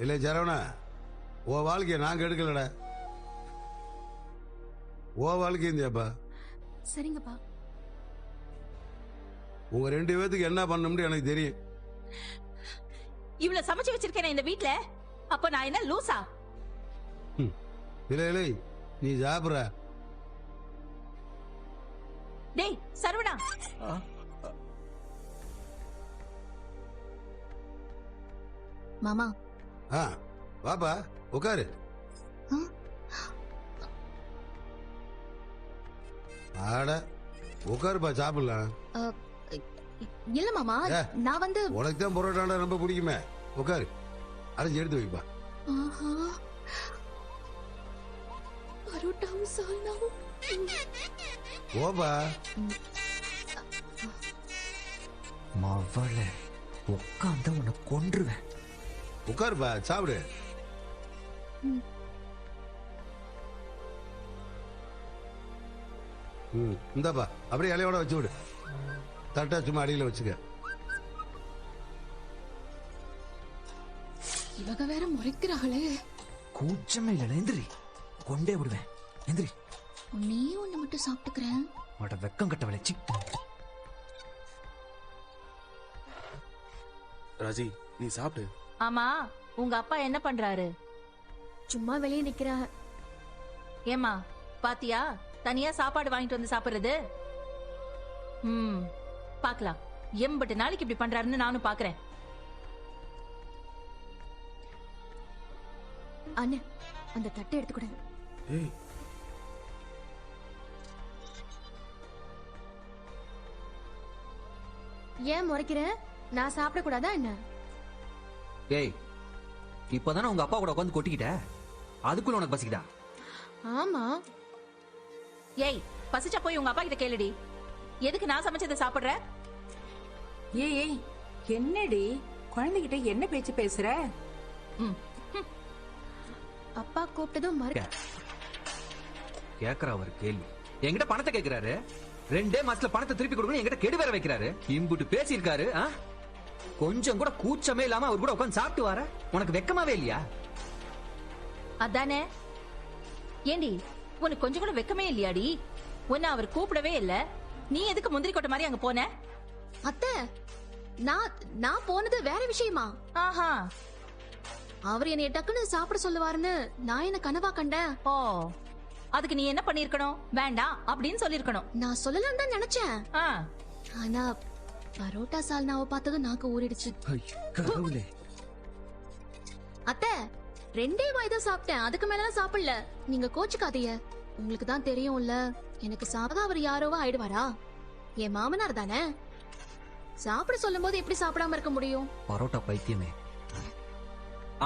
இல்லை சரவணா, ஓ வாழ்க்கையை நாங்க எடுக்கலடா, ஓ வாழ்க்கை இந்தியாப்பா. சரிங்கப்பா. உங்க 2 பேத்துக்கு என்ன பண்ணணும்னு எனக்கு தெரியும். இவ்வளவு சமைச்சு வச்சிருக்கேன் இந்த வீட்ல, அப்ப நான் என்ன லூசா? இல்லை இல்லை, நீ சாப்பிடுற. டேய் சரவணா, மாமா. வாப்பா உட்காரு. ஆட உட்காருப்பா, சாப்பிடலாம். இல்ல மாமா, நான் வந்து உனக்கு தான் பரோட்டாண்டா ரொம்ப பிடிக்குமே. உட்காரு, அரைச்சி எடுத்து வைப்பா. பரோட்டாவும் சால்னாவும். ஓப்பா மவள உட்காந்து உன்னை கொன்றுவேன். உட்காருப்பா, சாப்பிடு. இந்தாப்பா, அப்படியே இலையோட வச்சு விடு. தட்டா சும்மா அடியில வச்சுக்க. இவங்க வேற முறைக்கிறாங்களே. கூச்சமே இல்ல, எந்திரி, கொண்டே விடுவேன். எந்திரி. நீ ஒண்ணு மட்டும் சாப்பிட்டுக்கிறேன். உட வெக்கம் கட்ட வளைச்சி. ராஜி, நீ சாப்பிடு. ஆமா, உங்க அப்பா என்ன பண்றாரு? சும்மா வெளியே நிக்கிற. ஏமா பாத்தியா, தனியா சாப்பாடு வாங்கிட்டு வந்து சாப்பிடுறது. பாக்கலாம், எம்பட்டு நாளைக்கு இப்படி பண்றாருன்னு நானும் பாக்குறேன். அண்ணே, அந்த தட்டை எடுத்துக்கூட. ஏய், ஏன் முறைக்கிற? நான் சாப்பிட கூடாதா என்ன? ஏய், இப்பதானே உங்க அப்பா கூட உட்காந்து கொட்டிக்கிட்ட, அதுக்குள்ள உனக்கு பசிக்குதா? ஆமா. ஏய், பசிச்சா போய் உங்க அப்பா கிட்ட கேளுடி, எதுக்கு நான் சமைச்சதை சாப்பிடுற? ஏய் என்னடி குழந்தைகிட்ட என்ன பேச்சு பேசுற? அப்பா கூப்பிட்டதும் மறு. கேக்குறா ஒரு கேள்வி, என்கிட்ட பணத்தை கேக்குறாரு. 2 மாசத்துல பணத்தை திருப்பி கொடுக்கணும் என்கிட்ட கெடு வேற வைக்கிறாரு. இம்புட்டு பேசியிருக்காரு. கொஞ்சம் கூட கூச்சமே இல்லாம அவர் கூட உட்காந்து சாப்பிட்டு வர உனக்கு வெக்கமாவே இல்லையா? அதானே. ஏண்டி, உனக்கு கொஞ்சம் கூட வெக்கமே இல்லையாடி? உன்னை அவர் கூப்பிடவே இல்ல, நீ எதுக்கு முந்திரி கொட்டை மாதிரி அங்க போன? அத்தை, நான் போனது வேற விஷயமா? ஆஹா, அவர் என்னைய டக்குன்னு சாப்பிட சொல்லுவாருன்னு நான் என்ன கனவா கண்டேன். ஓ, அதுக்கு நீ என்ன பண்ணிருக்கணும்? வேண்டாம் அப்படின்னு சொல்லிருக்கணும். நான் சொல்லலாம் தான் நினைச்சேன். ஆ, ஆனா பரோட்டா சால்னாவை பார்த்ததும் நாக்கு ஊறிடுச்சு. கடவுளே. அத்தை, 2 வாய் தான் சாப்பிட்டேன், அதுக்கு மேல சாப்பிடல. நீங்க கோச்சுக்காதீங்க. உங்களுக்கு தான் தெரியும்ல, எனக்கு சாப்பிட அவர் யாரோவா ஆயிடுவாரா? என் மாமனார் தானே. சாப்பிட சொல்லும் போது எப்படி சாப்பிடாம இருக்க முடியும்? பரோட்டா பைத்தியமே.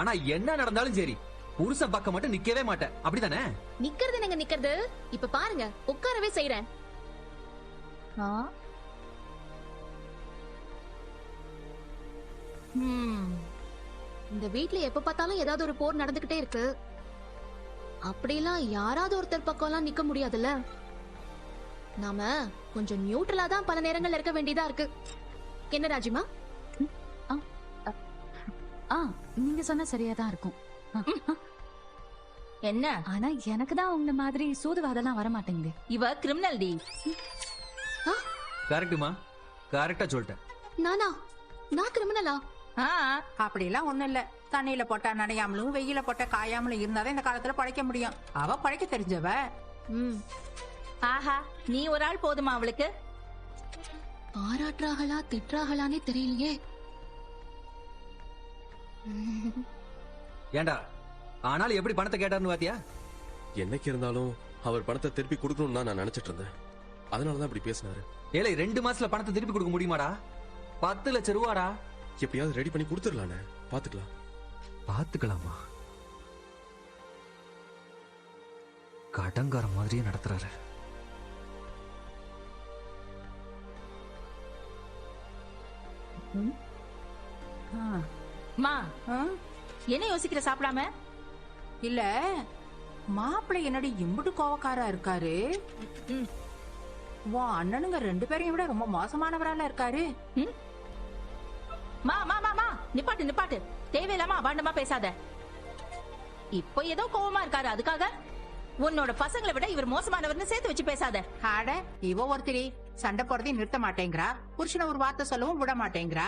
ஆனா என்ன நடந்தாலும் சரி, புருஷன் பக்கம் மட்டும் நிக்கவே மாட்டேன், அப்படிதானே? நிக்கிறது நீங்க நிக்கிறது. இப்ப பாருங்க, உட்காரவே செய்யறேன். இந்த வீட்ல எப்ப பார்த்தாலும் ஏதாவது ஒரு போர் நடந்துகிட்டே இருக்கு. அப்படிலாம் யாராவது ஒருத்தர் பக்கம் எல்லாம் நிக்க முடியாதுல்ல. நாம கொஞ்சம் நியூட்ரலா தான் பல நேரங்கள்ல இருக்க வேண்டியதா இருக்கு. என்ன ராஜிமா? நீங்க சொன்ன சரியாதான் இருக்கும். என்ன? ஆனா எனக்கு தான் உங்க மாதிரி சூதுவாதெல்லாம் வர மாட்டேங்குது. இவ கிரிமினல் டி. கரெக்டுமா, கரெக்டா சொல்லிட்டேன். நான் கிரிமினலா? அப்படி எல்லாம் ஒண்ணும் இல்ல. தண்ணியில போட்டா நனையாமலும் வெயில போட்டா காயாமலும் இருந்தாதான் இந்த காலத்துல பழைக்க முடியும். அவ பழைக்க தெரிஞ்சவ. ஆஹா, நீ ஒரு ஆள் போதுமா அவளுக்கு? பாராட்டுறாங்களா திட்டுறாங்களானே தெரியலையே. ஏண்டா, ஆனாலும் எப்படி பணத்தை கேட்டாருன்னு பாத்தியா? என்னைக்கு இருந்தாலும் அவர் பணத்தை திருப்பி கொடுக்கணும்னு தான் நான் நினைச்சிட்டு இருந்தேன். அதனாலதான் இப்படி பேசினாரு. ஏழை 2 மாசத்துல பணத்தை திருப்பி கொடுக்க முடியுமாடா? 10 லட்சம் ரூபாடா. எப்படியாவது ரெடி பண்ணி கொடுத்துடலானே, பாத்துக்கலாம். பாத்துக்கலாமா? கடங்கார மாதிரியே நடத்துறாரு. மா, என்ன யோசிக்கிற சாப்பிடாம? இல்ல, மாப்பிள்ளை என்னடி இம்புட்டு கோவக்காரா இருக்காரு? உன் அண்ணனுங்க 2 பேரையும் விட ரொம்ப மோசமானவரால இருக்காரு. மா மா மா மா நிப்பாட்டு நிப்பாட்டு. தேவையில்லாம அபாண்டமா பேசாத. இப்போ ஏதோ கோவமா இருக்காரு, அதுக்காக உன்னோட பசங்களை விட இவர் மோசமானவர்னு சேர்த்து வச்சு பேசாத. ஆட இவ ஒருத்தரி சண்டை போறதையும் நிறுத்த மாட்டேங்கிறா, புருஷனை ஒரு வார்த்தை சொல்லவும் விட மாட்டேங்கிறா.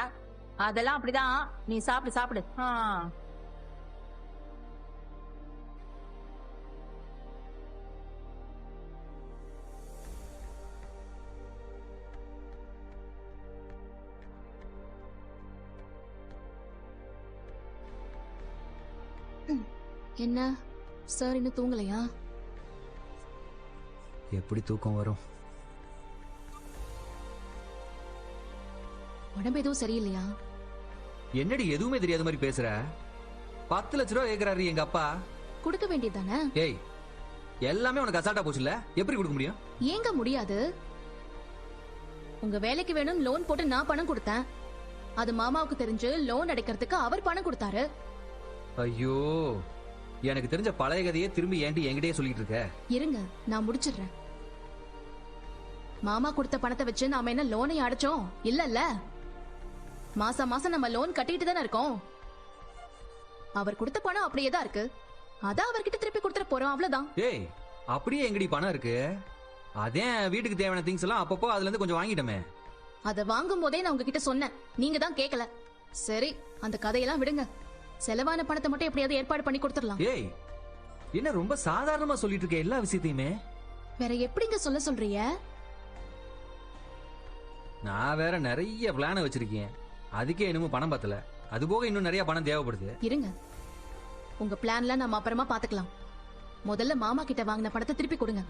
அதெல்லாம் அப்படிதான். நீ சாப்பிடு சாப்பிடு. ஆ. என்ன சார் இன்னும் தூங்கலையா? எப்படி தூக்கம் வரும்? உடம்பு எதுவும் சரியில்லையா? என்னடி எதுவுமே தெரியாத மாதிரி பேசுற? 10 லட்ச ரூபா கேக்குறாரு எங்க அப்பா. கொடுக்க வேண்டியதுதானே? ஏய், எல்லாமே உனக்கு அசால்ட்டா போச்சுல்ல, எப்படி கொடுக்க முடியும்? ஏங்க முடியாது? உங்க வேலைக்கு வேணும் லோன் போட்டு நான் பணம் கொடுத்தேன். அது மாமாவுக்கு தெரிஞ்சு லோன் அடைக்கிறதுக்கு அவர் பணம் கொடுத்தாரு. ஐயோ, எனக்கு தெரிஞ்ச பழைய கதையே திரும்பி ஏன்டி என்கிட்டயே சொல்லிட்டு இருக்க? இருங்க, நான் முடிச்சிடுறேன். மாமா கொடுத்த பணத்தை வச்சு நாம என்ன லோனை அடைச்சோம்? இல்லல்ல, மாசம் மாசம் நம்ம லோன் கட்டிட்டு தானே இருக்கோம். அவர் கொடுத்த பணம் அப்படியே தான் இருக்கு. அதான் அவர்கிட்ட திருப்பி கொடுத்துட போறோம், அவ்வளவுதான். ஏய், அப்படியே எங்கடி பணம் இருக்கு? அதே வீட்டுக்கு தேவையான திங்ஸ் எல்லாம் அப்பப்போ அதுல இருந்து கொஞ்சம் வாங்கிட்டோமே. அத வாங்கும் போதே நான் உங்ககிட்ட சொன்னேன், நீங்க தான் கேட்கல. சரி, அந்த கதையெல்லாம் விடுங்க. செலவான பணத்தை மட்டும் எப்படியாவது ஏற்பாடு பண்ணி கொடுத்துடலாம். ஏய், என்ன ரொம்ப சாதாரணமா சொல்லிட்டு இருக்க எல்லா விஷயத்தையுமே? வேற எப்படிங்க சொல்ல சொல்றீங்க? நான் வேற நிறைய பிளான வச்சிருக்கேன். அதுக்கே இன்னமும் பணம் பத்தல. அது போக இன்னும் நிறைய பணம் தேவைப்படுது. இருங்க, உங்க பிளான்ல நம்ம அப்புறமா பாத்துக்கலாம். முதல்ல மாமா கிட்ட வாங்கின பணத்தை திருப்பி கொடுங்க.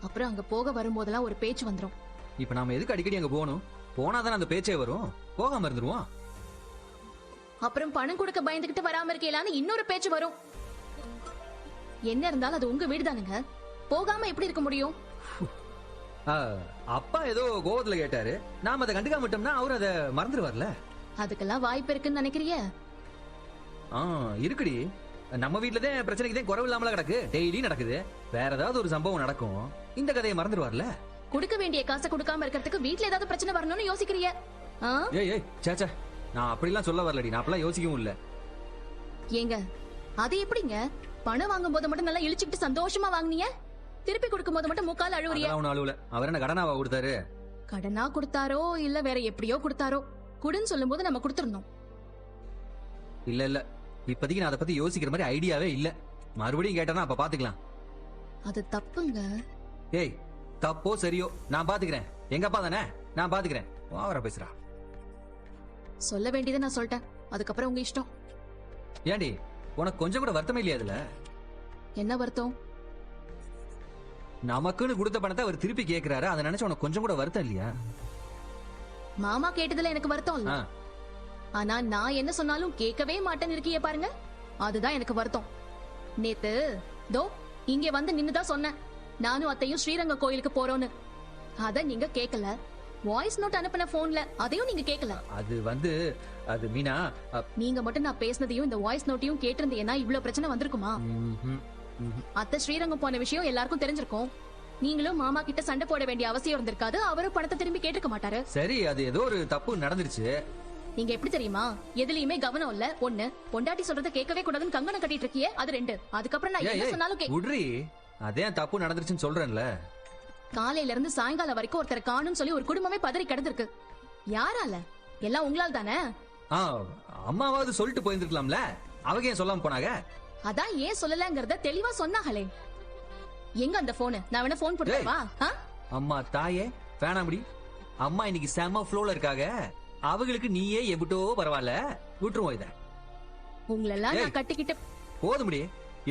அப்புறம் அங்க போக வரும்போதெல்லாம் ஒரு பேச்சு வந்துரும். இப்ப நாம எதுக்கு அடிக்கடி அங்க போகணும்? போனாதானே அந்த பேச்சே வரும். போகாம இருந்துருவோம். அப்புறம் பணம் கொடுக்க பயந்துகிட்டு வராம இருக்கலான்னு இன்னொரு பேச்சு வரும். என்ன இருந்தாலும் அது உங்க வீடு தானுங்க, போகாம எப்படி இருக்க முடியும்? அப்பா ஏதோ கோவத்துல கேட்டாரு, நாம அதை கண்டுக்காம விட்டோம்னா அவரு அதை மறந்துடுவார்ல. அதுக்கெல்லாம் வாய்ப்பு இருக்குன்னு நினைக்கிறிய? இருக்குடி. நம்ம வீட்டுலதான் பிரச்சனைக்கு தான் குறவு இல்லாமல கிடக்கு. டெய்லி நடக்குது. வேற ஏதாவது ஒரு சம்பவம் நடக்கும், இந்த கதையை மறந்துடுவார்ல. கொடுக்க வேண்டிய காசை கொடுக்காம இருக்கிறதுக்கு வீட்டுல ஏதாவது பிரச்சனை வரணும்னு யோசிக்கிறிய? ஏய் ஏய், சேச்சா, நான் அப்படிலாம் சொல்ல வரலடி. நான் அப்படிலாம் யோசிக்கவும் இல்ல. ஏங்க, அது எப்படிங்க? பணம் வாங்கும் போது மட்டும் நல்லா இழிச்சுக்கிட்டு சந்தோஷமா வாங்குனீங்க, திருப்பி கொடுக்கும் போது மட்டும் முக்கால் அழுவுறிய? அவனு அழுவல. அவர் என்ன கடனாவா கொடுத்தாரு? கடனா கொடுத்தாரோ இல்ல வேற எப்படியோ கொடுத்தாரோ, குடுன்னு சொல்லும் போது நம்ம கொடுத்துடணும். இல்ல இல்ல, இப்போதைக்கு நான் அதை பத்தி யோசிக்கிற மாதிரி ஐடியாவே இல்ல. மறுபடியும் கேட்டா அப்ப பாத்துக்கலாம். அது தப்புங்க. ஏய், தப்போ சரியோ நான் பாத்துக்கிறேன். எங்க அப்பா தானே, நான் பாத்துக்கிறேன். ஓவரா பேசுறா. சொல்ல வேண்டியதை நான் சொல்லிட்டேன், அதுக்கப்புறம் உங்க இஷ்டம். ஏண்டி, உனக்கு கொஞ்சம் கூட வருத்தமே இல்லையா அதுல? என்ன வருத்தம்? நமக்குன்னு கொடுத்த பணத்தை அவர் திருப்பி கேக்குறாரு, அதை நினைச்சு உனக்கு கொஞ்சம் கூட வருத்தம் இல்லையா? மாமா கேட்டதுல எனக்கு வருத்தம் இல்ல. ஆனா நான் என்ன சொன்னாலும் கேட்கவே மாட்டேன்னு இருக்கியே பாருங்க, அதுதான் எனக்கு வருத்தம். நேத்து தோ இங்க வந்து நின்னுதான் சொன்னேன், நானும் அத்தையும் ஸ்ரீரங்க கோயிலுக்கு போறோம்னு. அத நீங்க கேட்கல. வாய்ஸ் நோட் அனுப்பின போன்ல, அதையும் நீங்க கேட்கல. அது வந்து அது மீனா, நீங்க மட்டும் நான் பேசினதையும் இந்த வாய்ஸ் நோட்டையும் கேட்டிருந்தீங்கன்னா இவ்வளவு பிரச்சனை வந்திருக்குமா? அத்தை ஸ்ரீரங்கம் போன விஷயம் எல்லாருக்கும் தெரிஞ்சிருக்கும். நீங்களும் மாமா கிட்ட சண்டை போட வேண்டிய அவசியம் இருந்திருக்காது. அவரும் பணத்தை திரும்பி கேட்டிருக்க மாட்டாரு. சரி, அது ஏதோ ஒரு தப்பு நடந்துருச்சு. நீங்க எப்படி தெரியுமா? எதுலயுமே கவனம் இல்ல. ஒண்ணு, பொண்டாட்டி சொல்றத கேட்கவே கூடாதுன்னு கங்கணம் கட்டிட்டு இருக்கியே, அது 2. அதுக்கப்புறம் நான் என்ன சொன்னாலும் உட்ரி. அதே தப்பு நடந்துருச்சுன்னு சொல்றேன்ல. காலையில இருந்து சாயங்காலம் வரைக்கும் ஒருத்தர் காணும்னு சொல்லி ஒரு குடும்பமே பதறி கிடந்திருக்கு. யாரால? எல்லாம் உங்களால் தானே. அம்மாவாவது சொல்லிட்டு போயிருந்துக்கலாம்ல, அவங்க ஏன் சொல்லாம போனாங்க? அதான் ஏன் சொல்லலங்கறத தெளிவா சொன்னாங்களே. எங்க அந்த போன்? நான் வேணா போன் போட்டுவா? அம்மா தாயே வேணாமடி. அம்மா இன்னைக்கு செம ஃப்ளோல இருக்காங்க. அவங்களுக்கு நீயே எவிட்டோ பரவாயில்ல, விட்டுருவோம் இத. உங்களெல்லாம் நான் கட்டிக்கிட்டு போதும்படி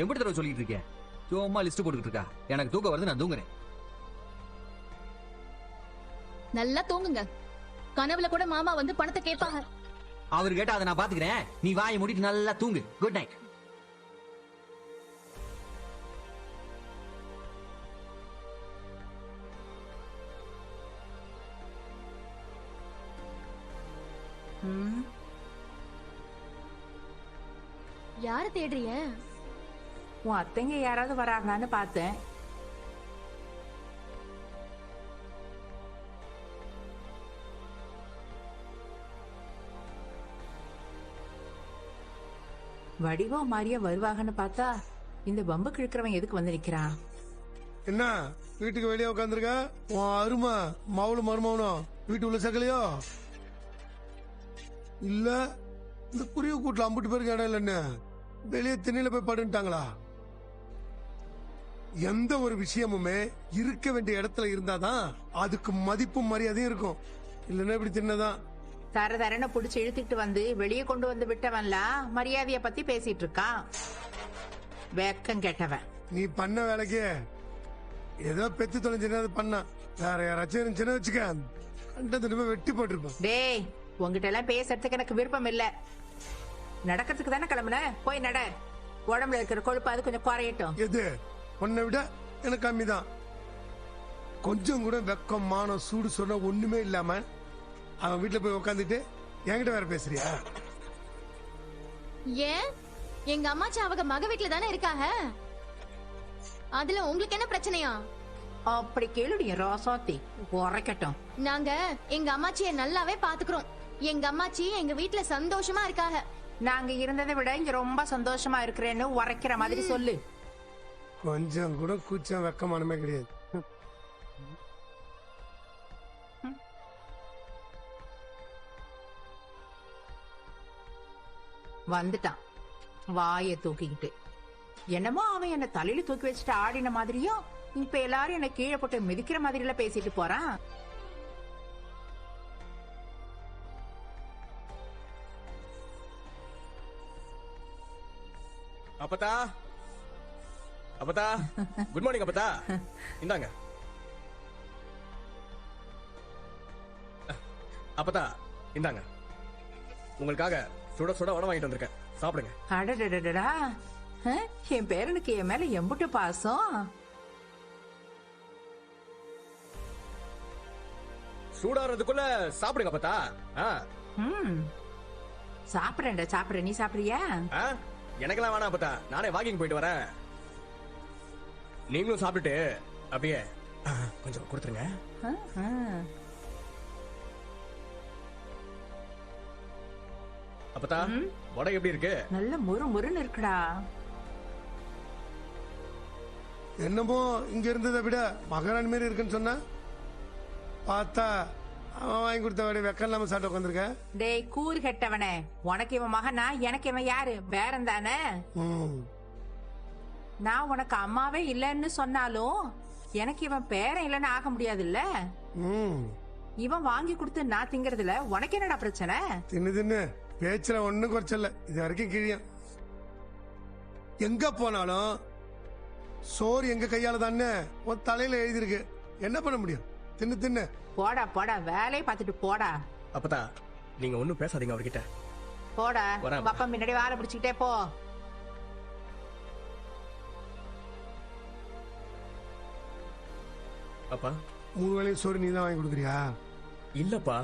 எப்படி தடவை சொல்லிட்டு இருக்கேன்? சும்மா லிஸ்ட் போட்டுக்கிட்டு இருக்கா. எனக்கு தூக்கம் வருது, நான் தூங்குறேன். நல்லா தூங்குங்க. கனவுல கூட மாமா வந்து பணத்தை கேட்பாங்க. அவர் கேட்டா அதை நான் பாத்துக்கிறேன். நீ வாயை மூடிட்டு நல்லா தூங்கு. Good night. யார தேடுறிய? உன் அத்தைங்க யாராவது வராங்களான்னு பார்த்தேன். வடிவோ மாறியா வருவாங்கன்னு பார்த்தா இந்த பம்புக்கு இழுக்கிறவன் எதுக்கு வந்து நிக்கிறான்? என்ன வீட்டுக்கு வெளியே உட்காந்துருக்க? உன் அருமை மவளும் மருமவனும் வீட்டு உள்ள சகலையோ இல்ல இந்த குருவி கூட்டுல அம்பிட்டு பேருக்கு இடம் இல்லைன்னு வெளியே திண்ணையில போய் படுன்ட்டாங்களா? எந்த ஒரு விஷயமுமே இருக்க வேண்டிய இடத்துல இருந்தாதான் அதுக்கு மதிப்பும் மரியாதையும் இருக்கும். இல்லைன்னா இப்படி தின்னதான் தர தரன்னு புடிச்சு இழுத்துட்டு வந்து வெளியே கொண்டு வந்து விட்டவன்லாம் மரியாதைய பத்தி பேசிட்டு இருக்கான். வெக்கம் கெட்டவன். நீ பண்ண வேலைக்கு ஏதோ பெத்து தொலைஞ்சுன்னா அது பண்ண வேற யாராச்சும் இருந்துச்சுன்னா வச்சுக்க கண்டது திரும்ப வெட்டி போட்டிருப்பான். டேய், உங்ககிட்ட எல்லாம் பேசுறதுக்கு எனக்கு விருப்பம் இல்ல. நடக்கிறதுக்கு தானே கிளம்புன, போய் நட. உடம்புல இருக்கிற கொழுப்பு அது கொஞ்சம் குறையட்டும். எது உன்னை விட எனக்கு கம்மிதான். கொஞ்சம் கூட வெக்கம் மானம் சூடு சொன்ன ஒண்ணுமே இல்லாம அவன் வீட்டுல போய் உக்காந்துட்டு என்கிட்ட வேற பேசுறியா? ஏன் எங்க அம்மாச்சி அவங்க மக வீட்டுல தானே இருக்காங்க. அதுல உங்களுக்கு என்ன பிரச்சனையா? அப்படி கேளுடி ரோசாத்தி, உரைக்கட்டும். நாங்க எங்க அம்மாச்சிய நல்லாவே பாத்துக்கிறோம். எங்க அம்மாச்சி எங்க வீட்டுல சந்தோஷமா இருக்காங்க. நாங்க இருந்ததை விட இங்க ரொம்ப சந்தோஷமா இருக்கிறேன்னு உரைக்கிற மாதிரி சொல்லு. கொஞ்சம் கூட கூச்சம் வெக்கமானமே கிடையாது. வந்துட்டான் வாயை தூக்கிக்கிட்டு. என்னமோ அவன் என்ன தலையில தூக்கி வச்சுட்டு ஆடின மாதிரியும் இப்ப எல்லாரும் என்ன கீழே போட்டு மிதிக்கிற மாதிரி எல்லாம் பேசிட்டு போறான். அப்பதா அப்பதா குட் மார்னிங் அப்பதா. இந்தாங்க அப்பதா, இந்தாங்க உங்களுக்காக சுட சுட வடை வாங்கிட்டு வந்திருக்கேன், சாப்பிடுங்க. அடடடடா, என் பேரனுக்கு என் மேல எம்புட்டு பாசம். சூடாறதுக்குள்ள சாப்பிடுங்க அப்பதா. சாப்பிடுறேன்டா சாப்பிடுறேன். நீ சாப்பிடுறியா? எனக்கெல்லாம் வேணாம் அப்பதா, நானே வாக்கிங் போயிட்டு வரேன். நீங்களும் சாப்பிட்டுட்டு அப்படியே கொஞ்சம் கொடுத்துருங்க. அப்பதா வடை எப்படி இருக்கு? நல்ல முறு முறுன்னு இருக்குடா. என்னமோ இங்க இருந்ததை விட மகாராணி மாதிரி இருக்குன்னு சொன்ன பார்த்தா அவன் வாங்கி கொடுத்த வடை வெக்கம் இல்லாம சாப்பிட்டு உட்காந்துருக்க. டேய் கூறு கெட்டவனே, உனக்கு இவன் மகனா, எனக்கு இவன் யாரு? பேரன் தானே. நான் உனக்கு அம்மாவே இல்லைன்னு சொன்னாலும் எனக்கு இவன் பேரன் இல்லைன்னு ஆக முடியாதுல்ல. இவன் வாங்கி கொடுத்து நான் திங்கறதுல உனக்கு என்னடா பிரச்சனை? தின்னு தின்னு பேச்சுல ஒண்ணும் குறைச்சல. இது வரைக்கும் கிழியும். எங்க போனாலும் சோறு எங்க கையால தானே உன் தலையில எழுதிருக்கு. என்ன பண்ண முடியும்? தின்னு தின்னு போடா போடா, வேலையை பார்த்துட்டு போடா. அப்பதா நீங்க ஒண்ணும் பேசாதீங்க அவர்கிட்ட. போடா, அப்பா முன்னாடி வாழை பிடிச்சுக்கிட்டே போ. அப்பா 3 வேளையும் சோறு நீ தான் வாங்கி கொடுக்குறியா? இல்லப்பா,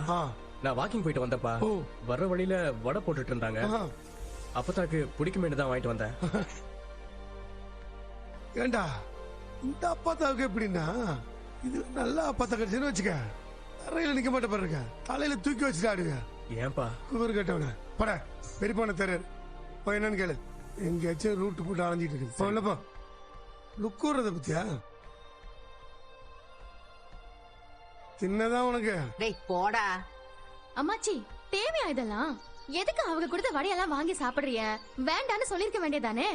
நான் வாக்கிங் போயிட்டு வந்தப்பா. வர்ற வழியில வடை போட்டுட்டு இருந்தாங்க. அப்பதாக்கு பிடிக்குமே தான் வாங்கிட்டு வந்தேன். ஏண்டா இந்த அப்பாத்தாவுக்கு எப்படின்னா, இது நல்லா அப்பாத்தா கிடைச்சுன்னு வச்சுக்க, தரையில நிக்க மாட்ட பாருங்க, தலையில தூக்கி வச்சுட்டு ஆடுங்க. ஏன்பா குதிர் கட்டவன பட பெரியப்பான தெரியர் போய் என்னன்னு கேளு. எங்கேயாச்சும் ரூட்டு போட்டு அலைஞ்சிட்டு இருக்கு. போனப்போ லுக்கூறத பத்தியா சின்னதான் உனக்கு. டேய் போடா. அம்மாச்சி தேவையா இதெல்லாம்? எதுக்கு அவங்க கொடுத்த வடையெல்லாம் வாங்கி சாப்பிடுறிய? வேண்டான்னு சொல்லிருக்க வேண்டியதானே.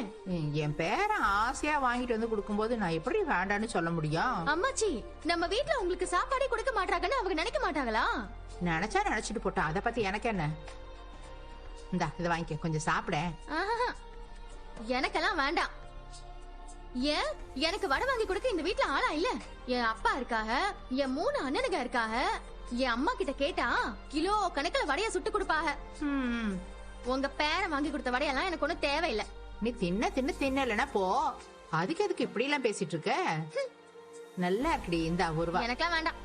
என் பேரன் ஆசையா வாங்கிட்டு வந்து கொடுக்கும்போது நான் எப்படி வேண்டான்னு சொல்ல முடியும்? அம்மாச்சி நம்ம வீட்டுல உங்களுக்கு சாப்பாடே கொடுக்க மாட்டாங்கன்னு அவங்க நினைக்க மாட்டாங்களா? நினைச்சா நினைச்சிட்டு போட்டோம், அத பத்தி எனக்கு என்ன. இந்தா இத வாங்கிக்க, கொஞ்சம் சாப்பிட. எனக்கெல்லாம் வேண்டாம். ஏன் எனக்கு வடை வாங்கி கொடுக்க இந்த வீட்டுல ஆளா இல்ல? என் அப்பா இருக்காக, என் 3 அண்ணனுங்க இருக்காக. என் அம்மா கிட்ட கேட்டா கிலோ கணக்குல வடைய சுட்டு கொடுப்பாங்க. உங்க பேரன் வாங்கி கொடுத்த வடையெல்லாம் எனக்கு ஒண்ணும் தேவையில்லை. நீ தின்ன இல்லைன்னா போ. அதுக்கு எதுக்கு இப்படி எல்லாம் பேசிட்டு இருக்க? நல்லா இருக்குடி, இந்த ஒரு எனக்கெல்லாம் வேண்டாம்.